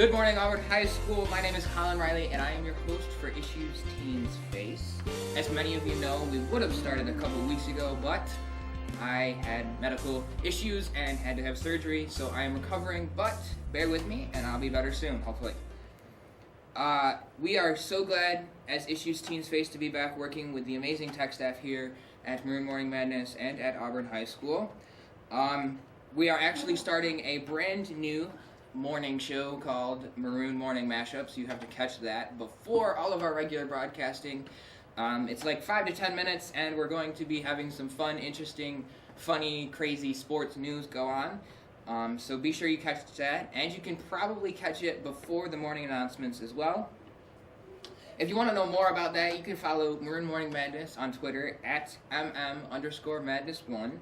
Good morning, Auburn High School. My name is Colin Riley, and I am your host for Issues Teens Face. As many of you know, we would have started a couple weeks ago, but I had medical issues and had to have surgery, so I am recovering, but bear with me, and I'll be better soon, hopefully. We are so glad, as Issues Teens Face, to be back working with the amazing tech staff here at Maroon Morning Madness and at Auburn High School. We are actually starting a brand new morning show called Maroon Morning Mashups. You have to catch that before all of our regular broadcasting. It's like 5 to 10 minutes, and we're going to be having some fun, interesting, funny, crazy sports news go on. So be sure you catch that, and you can probably catch it before the morning announcements as well. If you want to know more about that, you can follow Maroon Morning Madness on Twitter at mm_madness1.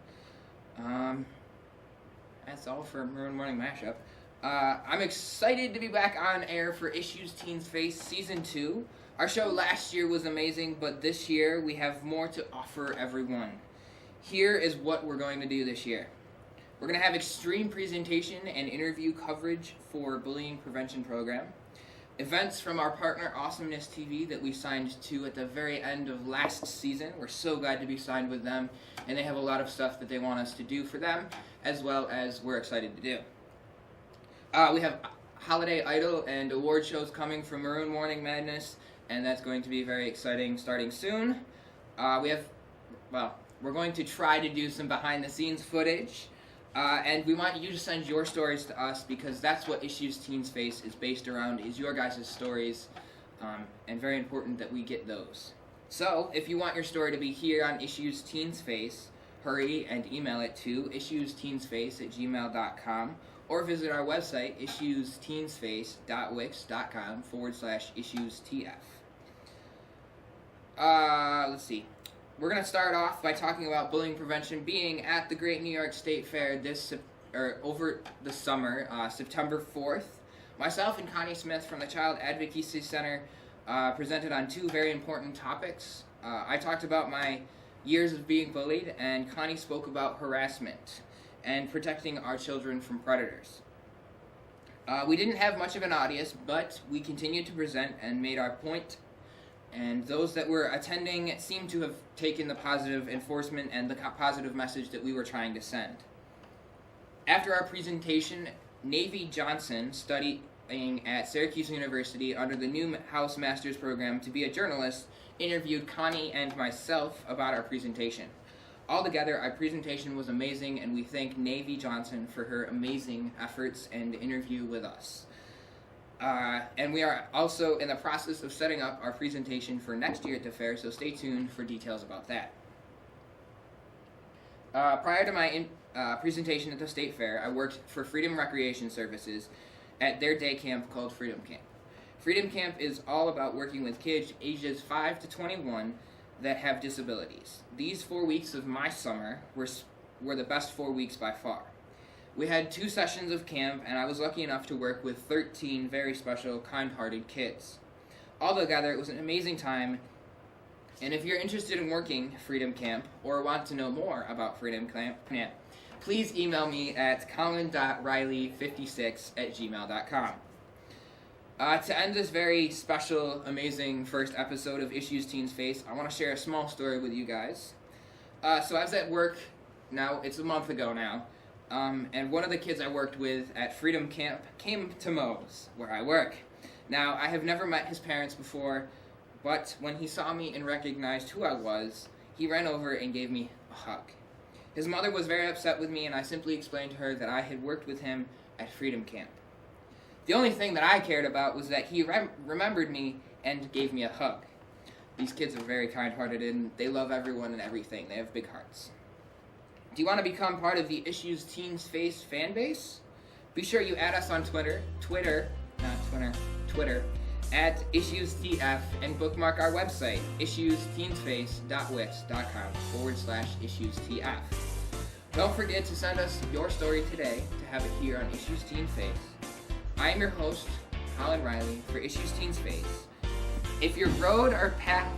That's all for Maroon Morning Mashup. I'm excited to be back on air for Issues Teens Face Season 2. Our show last year was amazing, but this year we have more to offer everyone. Here is what we're going to do this year. We're going to have extreme presentation and interview coverage for bullying prevention program. Events from our partner Awesomeness TV that we signed to at the very end of last season. We're so glad to be signed with them, and they have a lot of stuff that they want us to do for them, as well as we're excited to do. We have Holiday Idol and award shows coming from Maroon Morning Madness, and that's going to be very exciting starting soon. We're going to try to do some behind-the-scenes footage, and we want you to send your stories to us because that's what Issues Teens Face is based around, is your guys' stories, and very important that we get those. So, if you want your story to be here on Issues Teens Face, hurry and email it to issuesteensface@gmail.com or visit our website, issuesteensface.wix.com/issuestf. Let's see. We're going to start off by talking about bullying prevention being at the Great New York State Fair over the summer, September 4th. Myself and Connie Smith from the Child Advocacy Center presented on two very important topics. I talked about my years of being bullied, and Connie spoke about harassment and protecting our children from predators. We didn't have much of an audience, but we continued to present and made our point, and those that were attending seemed to have taken the positive enforcement and the positive message that we were trying to send. After our presentation, Navy Johnson, studying at Syracuse University under the Newhouse Master's Program to be a journalist, interviewed Connie and myself about our presentation. Altogether, our presentation was amazing, and we thank Navy Johnson for her amazing efforts and interview with us. And we are also in the process of setting up our presentation for next year at the fair, so stay tuned for details about that. Prior to my presentation at the State Fair, I worked for Freedom Recreation Services at their day camp called Freedom Camp. Freedom Camp is all about working with kids ages 5 to 21 that have disabilities. These 4 weeks of my summer were the best 4 weeks by far. We had 2 sessions of camp, and I was lucky enough to work with 13 very special, kind-hearted kids. Altogether, it was an amazing time, and if you're interested in working Freedom Camp or want to know more about Freedom Camp, please email me at colin.riley56@gmail.com. To end this very special, amazing first episode of Issues Teens Face, I want to share a small story with you guys. So I was at work, now it's a month ago now, and one of the kids I worked with at Freedom Camp came to Moe's, where I work. Now, I have never met his parents before, but when he saw me and recognized who I was, he ran over and gave me a hug. His mother was very upset with me, and I simply explained to her that I had worked with him at Freedom Camp. The only thing that I cared about was that he remembered me and gave me a hug. These kids are very kind-hearted, and they love everyone and everything. They have big hearts. Do you want to become part of the Issues Teens Face fan base? Be sure you add us on Twitter, at issuestf, and bookmark our website, issuesteensface.wix.com/issuestf. Don't forget to send us your story today to have it here on Issues Teens Face. I am your host, Colin Riley, for Issues Teens Face. If your road or path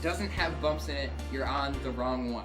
doesn't have bumps in it, you're on the wrong one.